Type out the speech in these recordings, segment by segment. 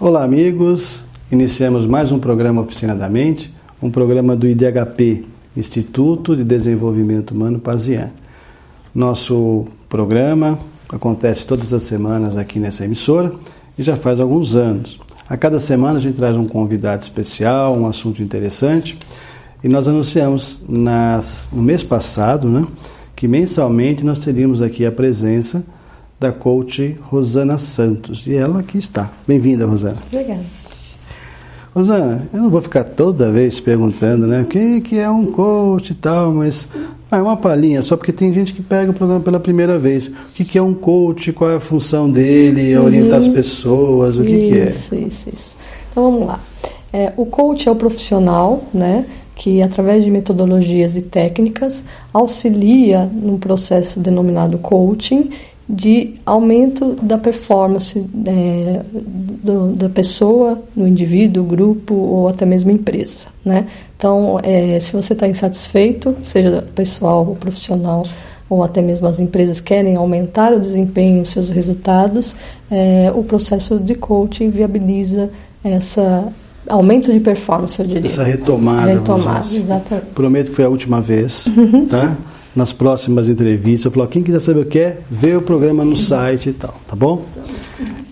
Olá, amigos. Iniciamos mais um programa Oficina da Mente, um programa do IDHP, Instituto de Desenvolvimento Humano Pazian. Nosso programa acontece todas as semanas aqui nessa emissora e já faz alguns anos. A cada semana a gente traz um convidado especial, um assunto interessante, e nós anunciamos no mês passado, que mensalmente nós teríamos aqui a presença da coach Rosana Santos, e ela aqui está. Bem-vinda, Rosana. Obrigada. Rosana, eu não vou ficar toda vez perguntando, o que é um coach e tal, mas é uma palhinha, só porque tem gente que pega o programa pela primeira vez. O que é um coach, qual é a função dele, orientar as pessoas, o que é? Isso. Então vamos lá. O coach é o profissional, que através de metodologias e técnicas auxilia num processo denominado coaching, de aumento da performance da pessoa, do indivíduo, grupo ou até mesmo empresa, Então, se você está insatisfeito, seja pessoal ou profissional, ou até mesmo as empresas querem aumentar o desempenho, os seus resultados, o processo de coaching viabiliza essa aumento de performance, eu diria. Essa retomada, exatamente. Prometo que foi a última vez, tá? Nas próximas entrevistas, eu falo, quem quiser saber o que é, vê o programa no site e tal, tá bom?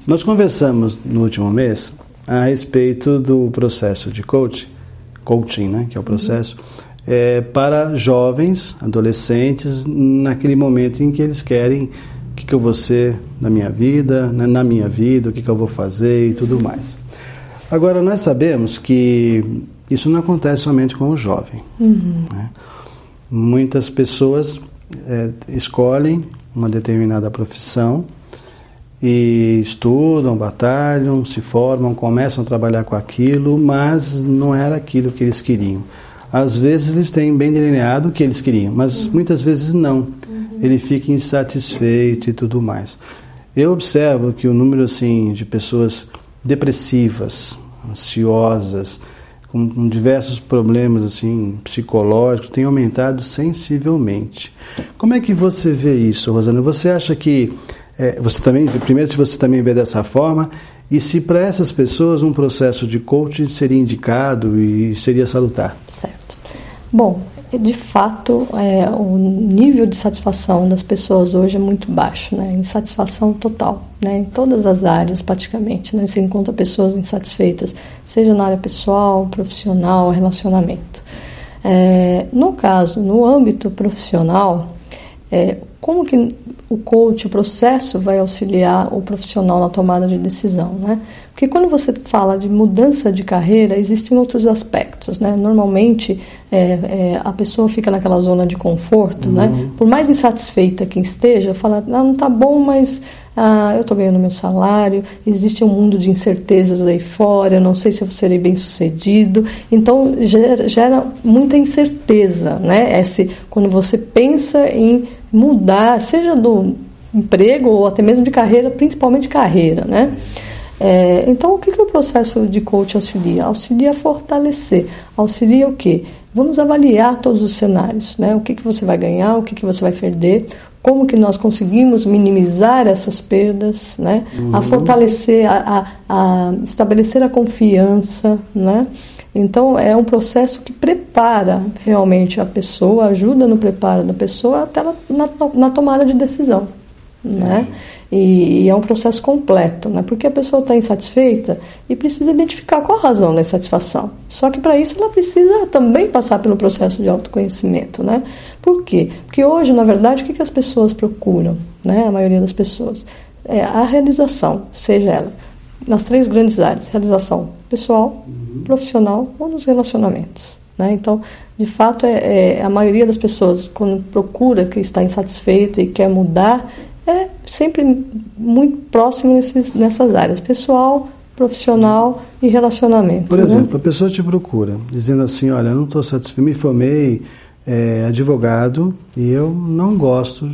Nós conversamos no último mês a respeito do processo de coaching, que é o processo, para jovens, adolescentes, naquele momento em que eles querem o que eu vou ser na minha vida, o que eu vou fazer e tudo mais. Agora, nós sabemos que isso não acontece somente com o jovem, Muitas pessoas escolhem uma determinada profissão e estudam, batalham, se formam, começam a trabalhar com aquilo, mas não era aquilo que eles queriam. Às vezes eles têm bem delineado o que eles queriam, mas muitas vezes não. Ele fica insatisfeito e tudo mais. Eu observo que o número de pessoas depressivas, ansiosas, com diversos problemas psicológicos, tem aumentado sensivelmente. Como é que você vê isso, Rosana? Você acha que você também vê dessa forma, e se para essas pessoas um processo de coaching seria indicado e seria salutar? Certo. Bom, de fato, o nível de satisfação das pessoas hoje é muito baixo, insatisfação total, em todas as áreas praticamente, se encontra pessoas insatisfeitas, seja na área pessoal, profissional, relacionamento. No âmbito profissional, como que o coach, o processo vai auxiliar o profissional na tomada de decisão, Porque quando você fala de mudança de carreira, existem outros aspectos, Normalmente, a pessoa fica naquela zona de conforto, Por mais insatisfeita que esteja, fala, não está bom, mas eu estou ganhando meu salário, existe um mundo de incertezas aí fora, eu não sei se eu serei bem sucedido. Então, gera muita incerteza, quando você pensa em mudar, seja do emprego ou até mesmo de carreira, principalmente carreira, Então, o que o processo de coach auxilia? Auxilia a fortalecer. Auxilia o quê? Vamos avaliar todos os cenários, O que você vai ganhar, o que você vai perder, como que nós conseguimos minimizar essas perdas, A fortalecer, a estabelecer a confiança, Então, é um processo que prepara realmente a pessoa, ajuda no preparo da pessoa até na tomada de decisão, E é um processo completo, Porque a pessoa está insatisfeita e precisa identificar qual a razão da insatisfação. Só que para isso ela precisa também passar pelo processo de autoconhecimento, Por quê? Porque hoje, na verdade, o que as pessoas procuram, A maioria das pessoas é a realização, seja ela nas 3 grandes áreas: realização pessoal, profissional ou nos relacionamentos, Então, de fato, a maioria das pessoas, quando procura, que está insatisfeita e quer mudar, é sempre muito próximo nessas áreas: pessoal, profissional e relacionamento. Por exemplo, a pessoa te procura dizendo assim, olha, eu não estou satisfeito, me formei advogado e eu não gosto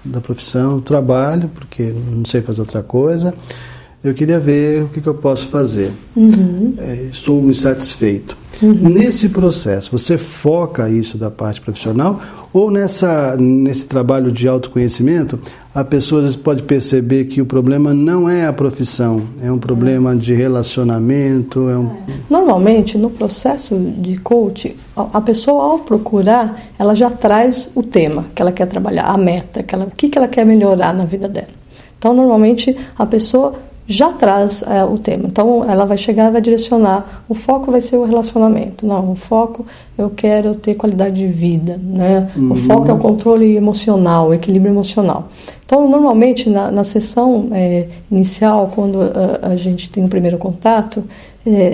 da profissão, trabalho porque não sei fazer outra coisa, eu queria ver o que eu posso fazer. Estou insatisfeito. Nesse processo, você foca isso da parte profissional ou nesse trabalho de autoconhecimento, a pessoa às vezes pode perceber que o problema não é a profissão, é um problema de relacionamento? Normalmente, no processo de coaching, a pessoa, ao procurar, ela já traz o tema que ela quer trabalhar, a meta, o que ela quer melhorar na vida dela. Então, normalmente, a pessoa já traz o tema. Então, ela vai chegar e vai direcionar. O foco vai ser o relacionamento. Não, o foco, eu quero ter qualidade de vida, né? O foco é o controle emocional, o equilíbrio emocional. Então, normalmente, na sessão inicial, quando a gente tem o primeiro contato,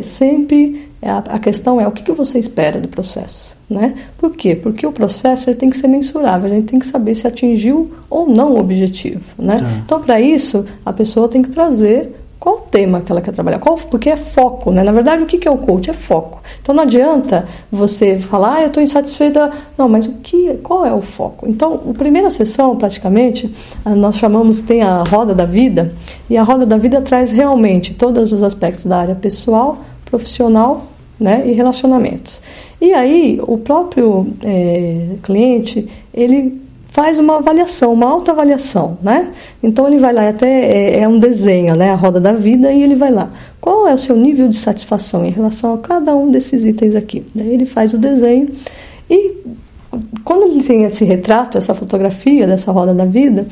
sempre a questão é o que você espera do processo, né? Por quê? Porque o processo ele tem que ser mensurável, a gente tem que saber se atingiu ou não o objetivo, né? Então, para isso, a pessoa tem que trazer qual o tema que ela quer trabalhar, porque é foco, né? Na verdade, o que é o coach? É foco. Então, não adianta você falar, eu estou insatisfeita. Não, mas qual é o foco? Então, a primeira sessão, praticamente, nós chamamos, tem a roda da vida, e a roda da vida traz realmente todos os aspectos da área pessoal, profissional, né, e relacionamentos. E aí, o próprio cliente, ele faz uma avaliação, uma autoavaliação, né? Então, ele vai lá, até é um desenho, né, a roda da vida, e ele vai lá. Qual é o seu nível de satisfação em relação a cada um desses itens aqui? Daí ele faz o desenho e quando ele tem esse retrato, essa fotografia dessa roda da vida,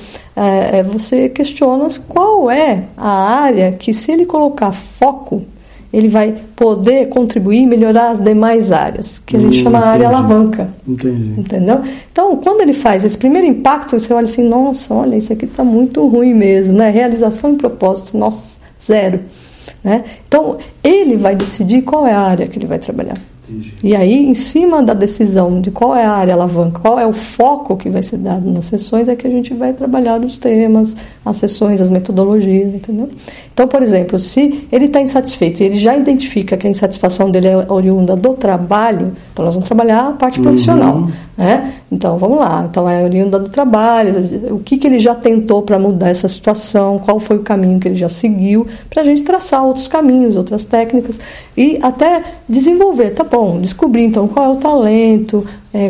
você questiona qual é a área que, se ele colocar foco, ele vai poder contribuir e melhorar as demais áreas, que a gente chama a área alavanca. Entendi. Entendeu? Então, quando ele faz esse primeiro impacto, você olha assim, nossa, olha, isso aqui está muito ruim mesmo, né? Realização e propósito, nossa, 0. Né? Então, ele vai decidir qual é a área que ele vai trabalhar. Entendi. E aí, em cima da decisão de qual é a área alavanca, qual é o foco que vai ser dado nas sessões, é que a gente vai trabalhar os temas, as sessões, as metodologias, entendeu? Então, por exemplo, se ele está insatisfeito e ele já identifica que a insatisfação dele é oriunda do trabalho, então nós vamos trabalhar a parte profissional, né? Então, vamos lá. Então, é oriunda do trabalho, o que ele já tentou para mudar essa situação, qual foi o caminho que ele já seguiu, para a gente traçar outros caminhos, outras técnicas e até desenvolver, tá bom, descobrir então qual é o talento,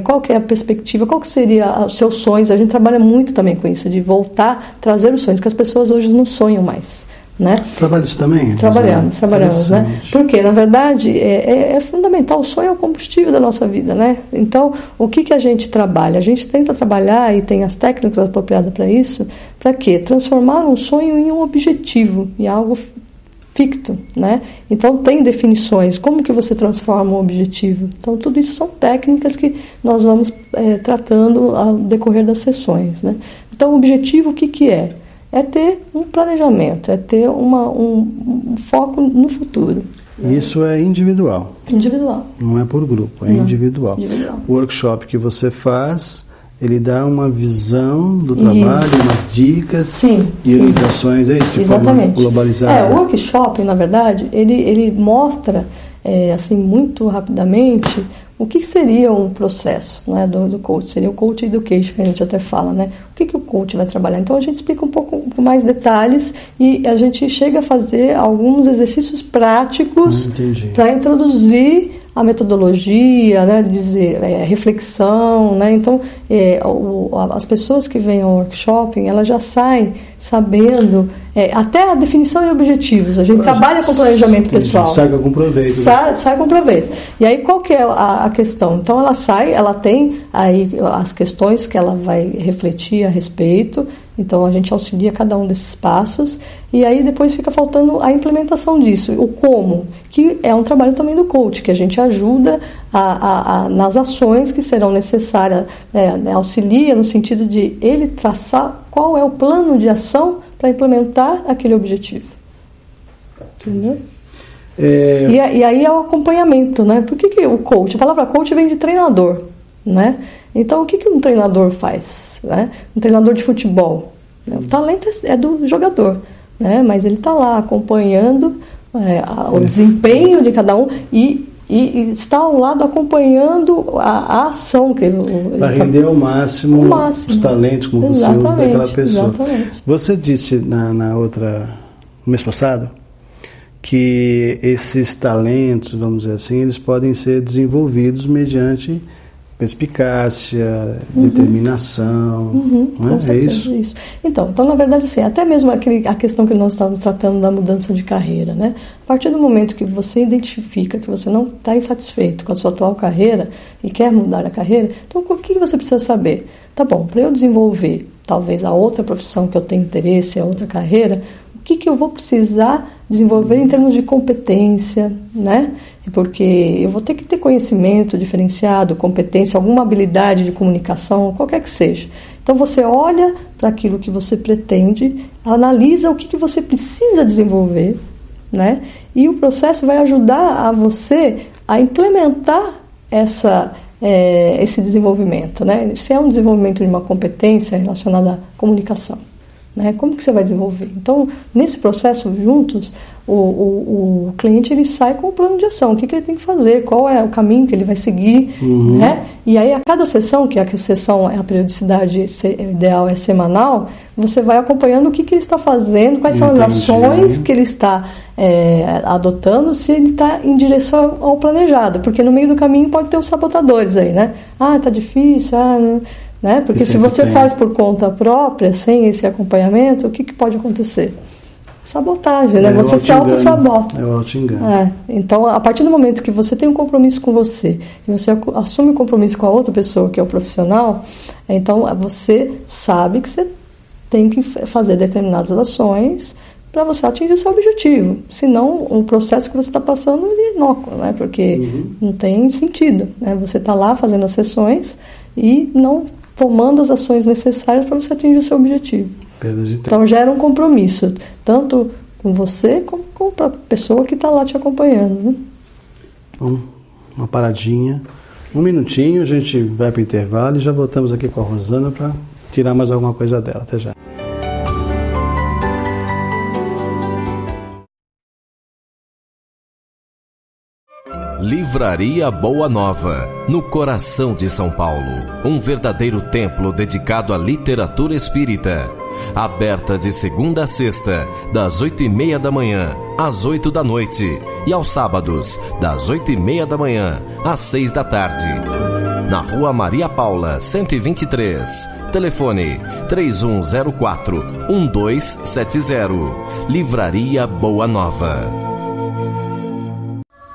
qual que é a perspectiva, qual que seria os seus sonhos. A gente trabalha muito também com isso, de voltar, trazer os sonhos, que as pessoas hoje não sonham mais, né? Trabalha isso também? Trabalhamos, né? Porque, na verdade, é fundamental, o sonho é o combustível da nossa vida, né? Então, o que a gente trabalha? A gente tenta trabalhar e tem as técnicas apropriadas para isso, para quê? Transformar um sonho em um objetivo, em algo ficto, né? Então, tem definições, como que você transforma um objetivo. Então, tudo isso são técnicas que nós vamos tratando ao decorrer das sessões, né? Então, o objetivo, o que é? É ter um planejamento, é ter um foco no futuro. Isso é individual? Individual. Não é por grupo, é individual. O workshop que você faz, ele dá uma visão do trabalho, umas dicas e orientações de forma globalizada. O workshop, na verdade, ele mostra assim, muito rapidamente o que seria um processo, né, do coach. Seria o coach education, que a gente até fala, né? O que o coach vai trabalhar? Então, a gente explica um pouco com mais detalhes e a gente chega a fazer alguns exercícios práticos para introduzir a metodologia, né, dizer, reflexão, né? Então, as pessoas que vêm ao workshop, elas já saem sabendo até a definição e objetivos. A gente trabalha com planejamento pessoal. Sai com proveito. Sai com proveito. E aí, qual que é a questão? Então, ela tem aí as questões que ela vai refletir a respeito. Então, a gente auxilia cada um desses passos e aí depois fica faltando a implementação disso, o como, que é um trabalho também do coach, que a gente ajuda nas ações que serão necessárias, auxilia no sentido de ele traçar qual é o plano de ação para implementar aquele objetivo. Entendeu? E aí é o acompanhamento, né? Por que o coach? A palavra coach vem de treinador, né? Então, o que um treinador faz? Né? Um treinador de futebol. O talento é do jogador, né? Mas ele está lá acompanhando o desempenho de cada um e está ao lado acompanhando a ação. Para render ao máximo os talentos como você usa daquela pessoa. Exatamente. Você disse na outra no mês passado, que esses talentos, vamos dizer assim, eles podem ser desenvolvidos mediante perspicácia, determinação, né? É isso? Então, na verdade, assim, até mesmo a questão que nós estávamos tratando da mudança de carreira, né? A partir do momento que você identifica que você não está insatisfeito com a sua atual carreira e quer mudar a carreira, então o que você precisa saber? Tá bom, para eu desenvolver talvez a outra profissão que eu tenho interesse, a outra carreira, o que eu vou precisar desenvolver em termos de competência, né? Porque eu vou ter que ter conhecimento diferenciado, competência, alguma habilidade de comunicação, qualquer que seja. Então você olha para aquilo que você pretende, analisa o que você precisa desenvolver, né? E o processo vai ajudar a você a implementar esse desenvolvimento, né? Se é um desenvolvimento de uma competência relacionada à comunicação, né? Como que você vai desenvolver? Então, nesse processo, juntos, o cliente ele sai com o plano de ação, o que ele tem que fazer, qual é o caminho que ele vai seguir, né? E aí, a cada sessão, que a sessão, a periodicidade ideal é semanal, você vai acompanhando o que ele está fazendo, quais são as ações que ele está adotando, se ele está em direção ao planejado, porque no meio do caminho pode ter os sabotadores aí, né? Tá difícil, né? Porque se você faz por conta própria, sem esse acompanhamento, o que pode acontecer? Sabotagem, né? Você se auto-sabota. É o auto-engano. Então, a partir do momento que você tem um compromisso com você, e você assume o compromisso com a outra pessoa, que é o profissional, então você sabe que você tem que fazer determinadas ações para você atingir o seu objetivo. Senão, o processo que você está passando é inócuo, né? Porque não tem sentido, né? Você está lá fazendo as sessões e não tomando as ações necessárias para você atingir o seu objetivo. Então gera um compromisso, tanto com você como com a pessoa que está lá te acompanhando, né? Bom, uma paradinha, um minutinho, a gente vai para o intervalo e já voltamos aqui com a Rosana para tirar mais alguma coisa dela. Até já. Livraria Boa Nova, no coração de São Paulo. Um verdadeiro templo dedicado à literatura espírita. Aberta de segunda a sexta, das 8h30 da manhã às 8 da noite. E aos sábados, das 8h30 da manhã às 6 da tarde. Na Rua Maria Paula, 123. Telefone 3104-1270. Livraria Boa Nova.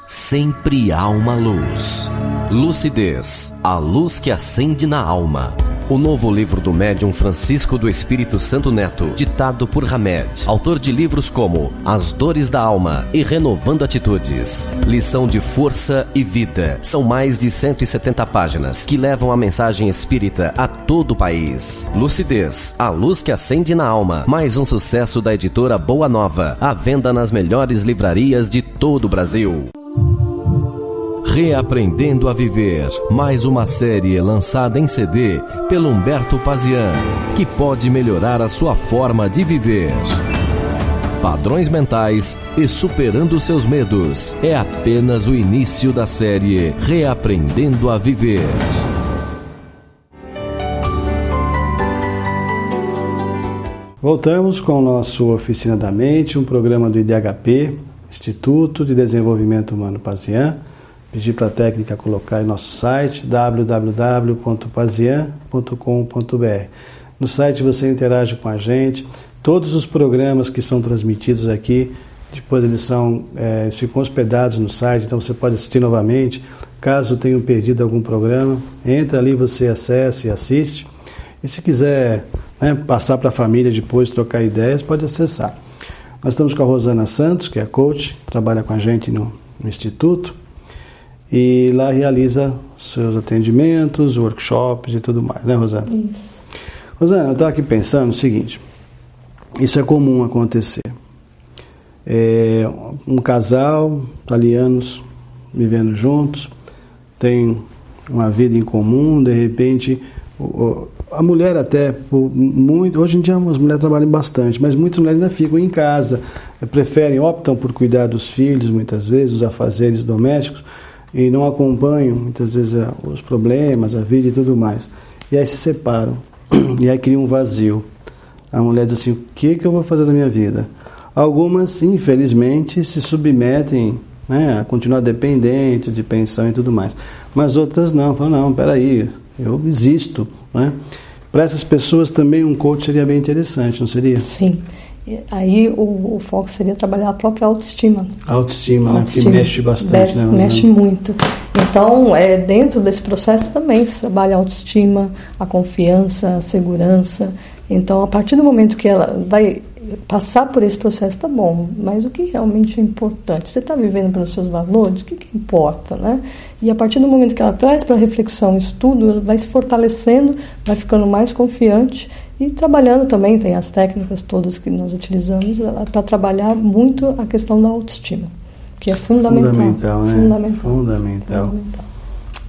Sempre há uma luz. Lucidez, a luz que acende na alma. O novo livro do médium Francisco do Espírito Santo Neto, ditado por Hamed, autor de livros como As Dores da Alma e Renovando Atitudes. Lição de força e vida. São mais de 170 páginas que levam a mensagem espírita a todo o país. Lucidez, a luz que acende na alma. Mais um sucesso da editora Boa Nova. À venda nas melhores livrarias de todo o Brasil. Reaprendendo a Viver, mais uma série lançada em CD pelo Humberto Pazian, que pode melhorar a sua forma de viver. Padrões mentais e superando seus medos. É apenas o início da série Reaprendendo a Viver. Voltamos com o nosso Oficina da Mente, um programa do IDHP, Instituto de Desenvolvimento Humano Pazian. Pedir para a técnica colocar em nosso site www.pazian.com.br. No site você interage com a gente. Todos os programas que são transmitidos aqui, depois eles ficam hospedados no site, então você pode assistir novamente. Caso tenham perdido algum programa, entra ali, você acessa e assiste. E se quiser passar para a família depois, trocar ideias, pode acessar. Nós estamos com a Rosana Santos, que é coach, trabalha com a gente no Instituto. E lá realiza seus atendimentos, workshops e tudo mais, né, Rosana? Isso. Rosana, eu estava aqui pensando o seguinte, isso é comum acontecer. Um casal, italianos, vivendo juntos, tem uma vida em comum, de repente, a mulher até, hoje em dia as mulheres trabalham bastante, mas muitas mulheres ainda ficam em casa, optam por cuidar dos filhos, muitas vezes, os afazeres domésticos, e não acompanham, muitas vezes, os problemas, a vida e tudo mais. E aí se separam, e aí cria um vazio. A mulher diz assim, o que eu vou fazer da minha vida? Algumas, infelizmente, se submetem, né, a continuar dependentes de pensão e tudo mais. Mas outras não, falam, não, peraí, eu existo, né? Para essas pessoas também um coach seria bem interessante, não seria? Sim. Aí o foco seria trabalhar a própria autoestima. A autoestima, né? Que mexe bastante, né? Mexe muito. Então, dentro desse processo também se trabalha a autoestima, a confiança, a segurança. Então, a partir do momento que ela vai passar por esse processo, tá bom, mas o que realmente é importante? Você está vivendo pelos seus valores? O que importa, né? E a partir do momento que ela traz para a reflexão isso tudo, ela vai se fortalecendo, vai ficando mais confiante e trabalhando também, tem as técnicas todas que nós utilizamos para trabalhar muito a questão da autoestima, que é fundamental. Fundamental.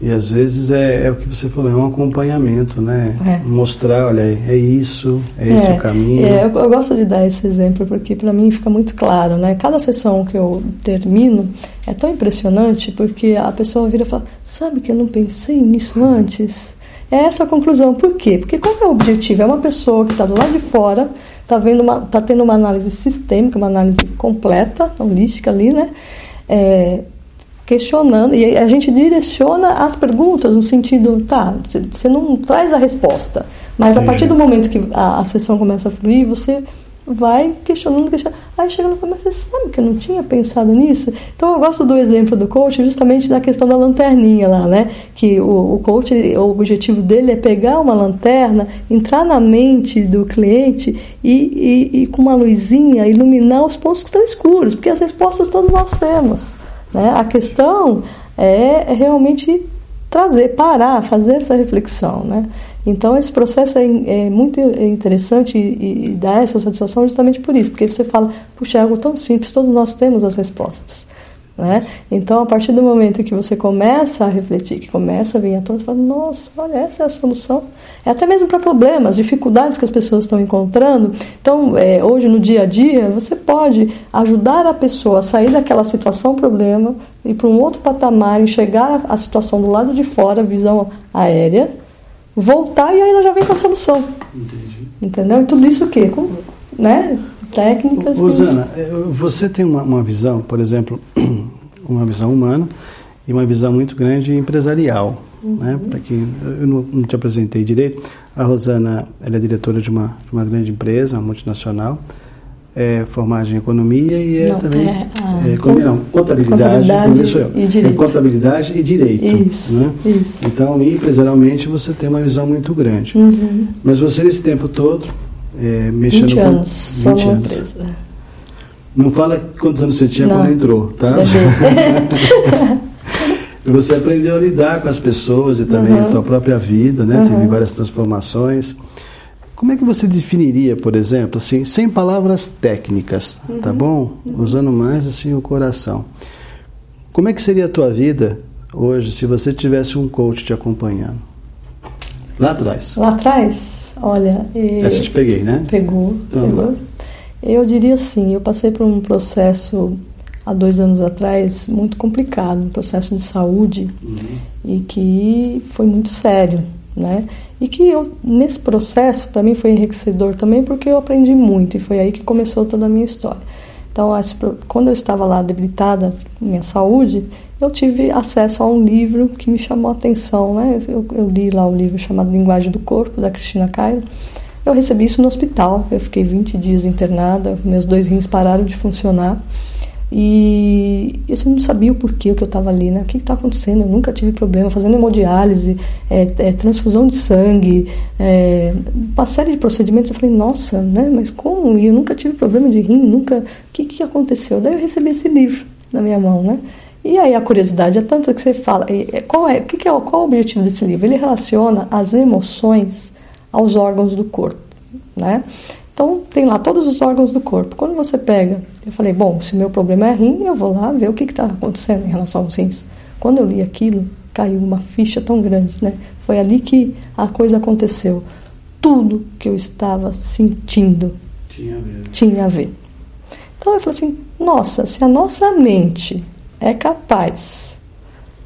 E às vezes é o que você falou, é um acompanhamento, né? Mostrar, olha, é isso, esse o caminho. Eu gosto de dar esse exemplo porque para mim fica muito claro, né? Cada sessão que eu termino é tão impressionante porque a pessoa vira e fala, sabe que eu não pensei nisso antes? É essa a conclusão. Por quê? Porque qual que é o objetivo? É uma pessoa que está do lado de fora, está tendo uma análise sistêmica, uma análise completa, holística ali, né? Questionando, e a gente direciona as perguntas no sentido, você não traz a resposta, mas a partir do momento que a sessão começa a fluir, você vai questionando, aí chega no final, mas você sabe que eu não tinha pensado nisso? Então eu gosto do exemplo do coach justamente da questão da lanterninha lá, né? Que o coach, o objetivo dele é pegar uma lanterna, entrar na mente do cliente e com uma luzinha iluminar os pontos que estão escuros, porque as respostas todos nós temos. Né? A questão é realmente parar, fazer essa reflexão, né? Então esse processo é muito interessante e dá essa satisfação justamente por isso, porque você fala, puxa, é algo tão simples, todos nós temos as respostas, né? Então a partir do momento que você começa a refletir, que começa a vir à tona, você fala, nossa, olha, essa é a solução. É até mesmo para problemas, dificuldades que as pessoas estão encontrando. Então hoje no dia a dia você pode ajudar a pessoa a sair daquela situação, problema, e para um outro patamar, enxergar a situação do lado de fora, visão aérea, voltar e aí ela já vem com a solução. Entendi. Entendeu? E tudo isso o quê? Né? Técnicas. Rosana, você tem uma visão, por exemplo, uma visão humana e uma visão muito grande empresarial. Né? Para quem eu não te apresentei direito, a Rosana, ela é diretora de uma grande empresa, uma multinacional, formada em economia e contabilidade e direito. Contabilidade e direito. Isso, né? Isso. Então, empresarialmente, você tem uma visão muito grande. Mas você, esse tempo todo, mexendo 20 anos, 20 anos. Empresa. Não fala quantos anos você tinha quando entrou, tá? Você aprendeu a lidar com as pessoas e também a tua própria vida, né? Teve várias transformações. Como é que você definiria, por exemplo, assim, sem palavras técnicas, tá bom? Usando mais assim o coração. Como é que seria a tua vida hoje se você tivesse um coach te acompanhando? Lá atrás. Lá atrás? Olha... Essa te peguei, né? Pegou. Eu diria assim, eu passei por um processo há 2 anos atrás muito complicado, um processo de saúde e que foi muito sério, né? E que nesse processo, para mim, foi enriquecedor também porque eu aprendi muito e foi aí que começou toda a minha história. Então, quando eu estava lá debilitada com minha saúde, eu tive acesso a um livro que me chamou a atenção, né? Eu li lá um livro chamado Linguagem do Corpo, da Cristina Cairo. Eu recebi isso no hospital, eu fiquei 20 dias internada, meus 2 rins pararam de funcionar. E eu não sabia o porquê que eu estava ali, né? O que está acontecendo? Eu nunca tive problema, fazendo hemodiálise, transfusão de sangue, uma série de procedimentos. Eu falei, nossa, né? Mas como? E eu nunca tive problema de rim, nunca. O que aconteceu? Daí eu recebi esse livro na minha mão, né? E aí a curiosidade é tanta que você fala, qual o objetivo desse livro? Ele relaciona as emoções aos órgãos do corpo, né? Então, tem lá todos os órgãos do corpo. Quando você pega, eu falei, bom, se meu problema é rim, eu vou lá ver o que está acontecendo em relação aos rins. Quando eu li aquilo, caiu uma ficha tão grande, né? Foi ali que a coisa aconteceu. Tudo que eu estava sentindo tinha a ver. Então, eu falei assim, nossa, se a nossa mente é capaz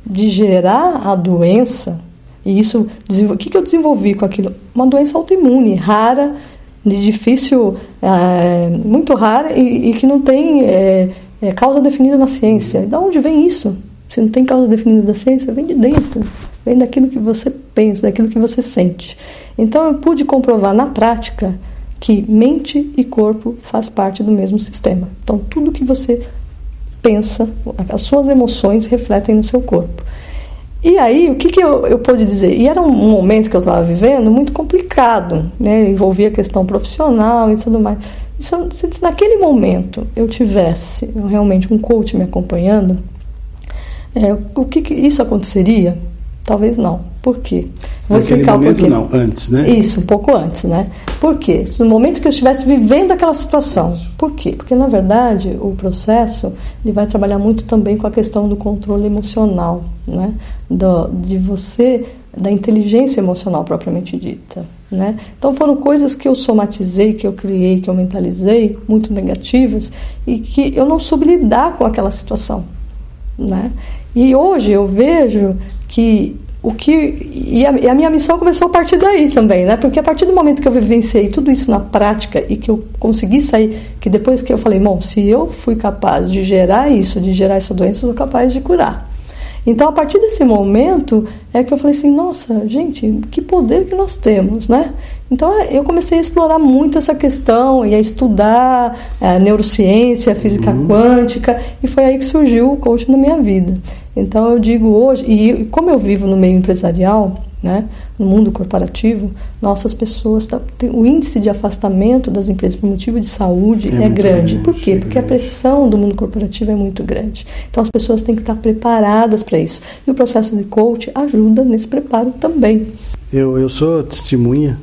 de gerar a doença, e isso, o que eu desenvolvi com aquilo? Uma doença autoimune, rara, de difícil, muito rara e que não tem causa definida na ciência. De onde vem isso? Se não tem causa definida da ciência, vem de dentro, vem daquilo que você pensa, daquilo que você sente. Então eu pude comprovar na prática que mente e corpo faz parte do mesmo sistema. Então tudo que você pensa, as suas emoções refletem no seu corpo. E aí, o que eu pude dizer? E era um momento que eu estava vivendo muito complicado, né? Envolvia a questão profissional e tudo mais. Se naquele momento eu tivesse realmente um coach me acompanhando, o que isso aconteceria? Talvez não. Por quê? Vou explicar o porquê. Não, antes, né? Isso, um pouco antes, né? Por quê? No momento que eu estivesse vivendo aquela situação. Por quê? Porque, na verdade, o processo ele vai trabalhar muito também com a questão do controle emocional, né? Da inteligência emocional propriamente dita, né? Então, foram coisas que eu somatizei, que eu criei, que eu mentalizei, muito negativas, e que eu não soube lidar com aquela situação, né? E hoje eu vejo que a minha missão começou a partir daí também, né? Porque a partir do momento que eu vivenciei tudo isso na prática e que eu consegui sair, que depois que eu falei, bom, se eu fui capaz de gerar isso, de gerar essa doença, eu sou capaz de curar. Então, a partir desse momento, é que eu falei assim, nossa, gente, que poder que nós temos, né? Então, eu comecei a explorar muito essa questão e a estudar a neurociência, a física quântica, e foi aí que surgiu o coaching na minha vida. Então, eu digo hoje, e como eu vivo no meio empresarial, né, no mundo corporativo, nossas pessoas, o índice de afastamento das empresas por motivo de saúde é grande. Por quê? Porque a pressão do mundo corporativo é muito grande. Então as pessoas têm que estar preparadas para isso. E o processo de coach ajuda nesse preparo também. Eu sou testemunha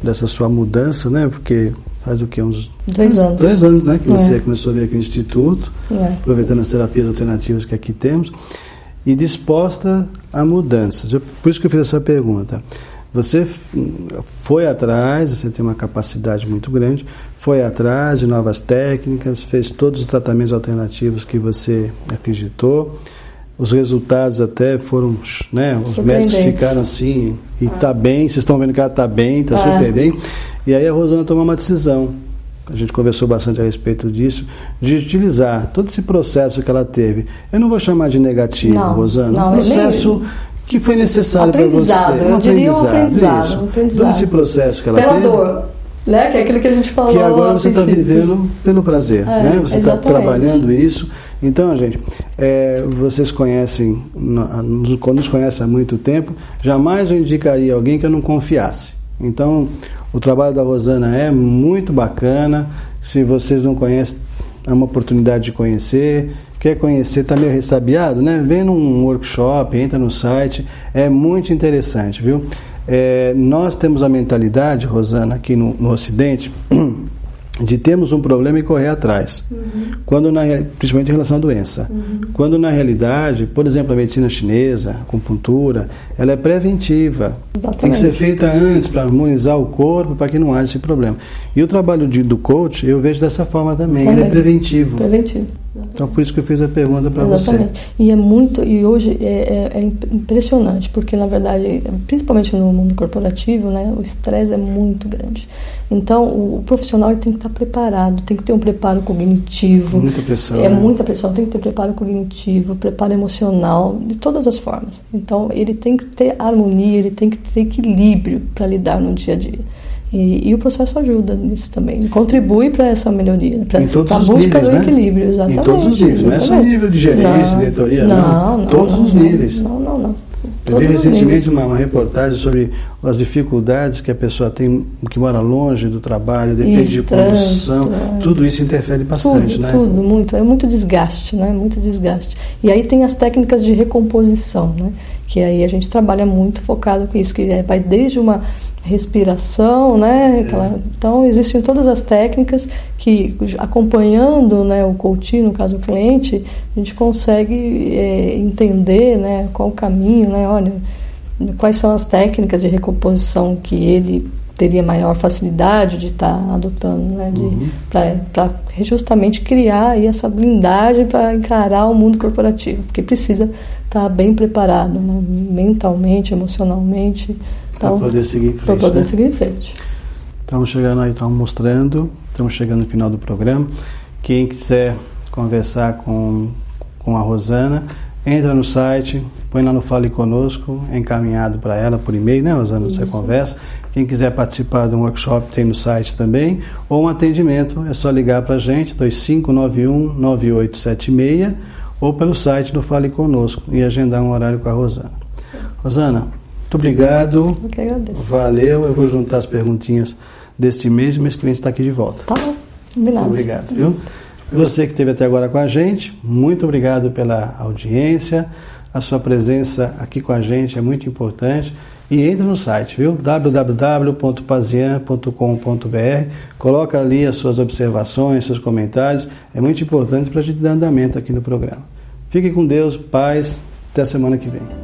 dessa sua mudança, né? Porque faz o quê? Uns 2 anos. 2 anos, né? Que você começou a vir aqui no Instituto, aproveitando as terapias alternativas que aqui temos, e disposta a mudanças. Por isso que eu fiz essa pergunta. Você foi atrás, você tem uma capacidade muito grande, foi atrás de novas técnicas, fez todos os tratamentos alternativos que você acreditou, os resultados até foram, né, os médicos ficaram assim, e está bem, vocês estão vendo que ela está bem, está super bem, e aí a Rosana tomou uma decisão, a gente conversou bastante a respeito disso, de utilizar todo esse processo que ela teve. Eu não vou chamar de negativo, Rosana, um processo que foi necessário para você. Eu diria um aprendizado. Todo esse processo que ela teve. Pela dor, né? Que é aquilo que a gente falou. Que agora você está vivendo pelo prazer, né? Você está trabalhando isso. Então, gente, vocês conhecem, nos conhecem há muito tempo, jamais eu indicaria alguém que eu não confiasse. Então, o trabalho da Rosana é muito bacana. Se vocês não conhecem, é uma oportunidade de conhecer. Quer conhecer, está meio ressabiado, né? Vem num workshop, entra no site, é muito interessante, viu? Nós temos a mentalidade, Rosana, aqui no Ocidente, de termos um problema e correr atrás, principalmente em relação à doença. Quando na realidade, por exemplo, a medicina chinesa, a acupuntura, ela é preventiva. Exatamente. Tem que ser feita antes para harmonizar o corpo, para que não haja esse problema. E o trabalho do coach, eu vejo dessa forma também. Ele é preventivo. Preventivo. Então, por isso que eu fiz a pergunta para você. E hoje é impressionante, porque na verdade, principalmente no mundo corporativo, né, o estresse é muito grande. Então, o profissional ele tem que estar preparado, tem que ter um preparo cognitivo. Muita pressão. Muita pressão, tem que ter preparo cognitivo, preparo emocional, de todas as formas. Então, ele tem que ter harmonia, ele tem que ter equilíbrio para lidar no dia a dia. E o processo ajuda nisso também, contribui para essa melhoria, para a busca do equilíbrio, exatamente. Em todos os níveis, não é só nível de gerência, diretoria, não. Todos os níveis. Não. Eu vi recentemente uma reportagem sobre as dificuldades que a pessoa tem, que mora longe do trabalho, depende de condução, tudo isso interfere bastante, né? Tudo, muito. É muito desgaste, né? Muito desgaste. E aí tem as técnicas de recomposição, né? Que aí a gente trabalha muito focado com isso, que vai desde uma respiração, né? Então existem todas as técnicas que, acompanhando, né, o coach, no caso o cliente, a gente consegue entender, né, qual o caminho, né? Olha, quais são as técnicas de recomposição que ele teria maior facilidade de estar adotando, né? Para justamente criar aí essa blindagem para encarar o mundo corporativo, porque precisa estar bem preparado, né? Mentalmente, emocionalmente. Para poder seguir em frente. Seguir em frente. Estamos chegando aí, estamos mostrando, estamos chegando no final do programa. Quem quiser conversar com a Rosana, entra no site, põe lá no Fale Conosco, é encaminhado para ela por e-mail, né, Rosana? Você conversa. Quem quiser participar de um workshop tem no site também, ou um atendimento, é só ligar para a gente, 2591-9876, ou pelo site do Fale Conosco e agendar um horário com a Rosana. Rosana, muito obrigado. Eu que agradeço. Valeu, eu vou juntar as perguntinhas deste mês, mês que vem você está aqui de volta. Tá bom, combinado. Obrigado, viu? Você que esteve até agora com a gente, muito obrigado pela audiência, a sua presença aqui com a gente é muito importante. E entra no site, viu? www.pazian.com.br, coloca ali as suas observações, seus comentários, é muito importante para a gente dar andamento aqui no programa. Fique com Deus, paz, até a semana que vem.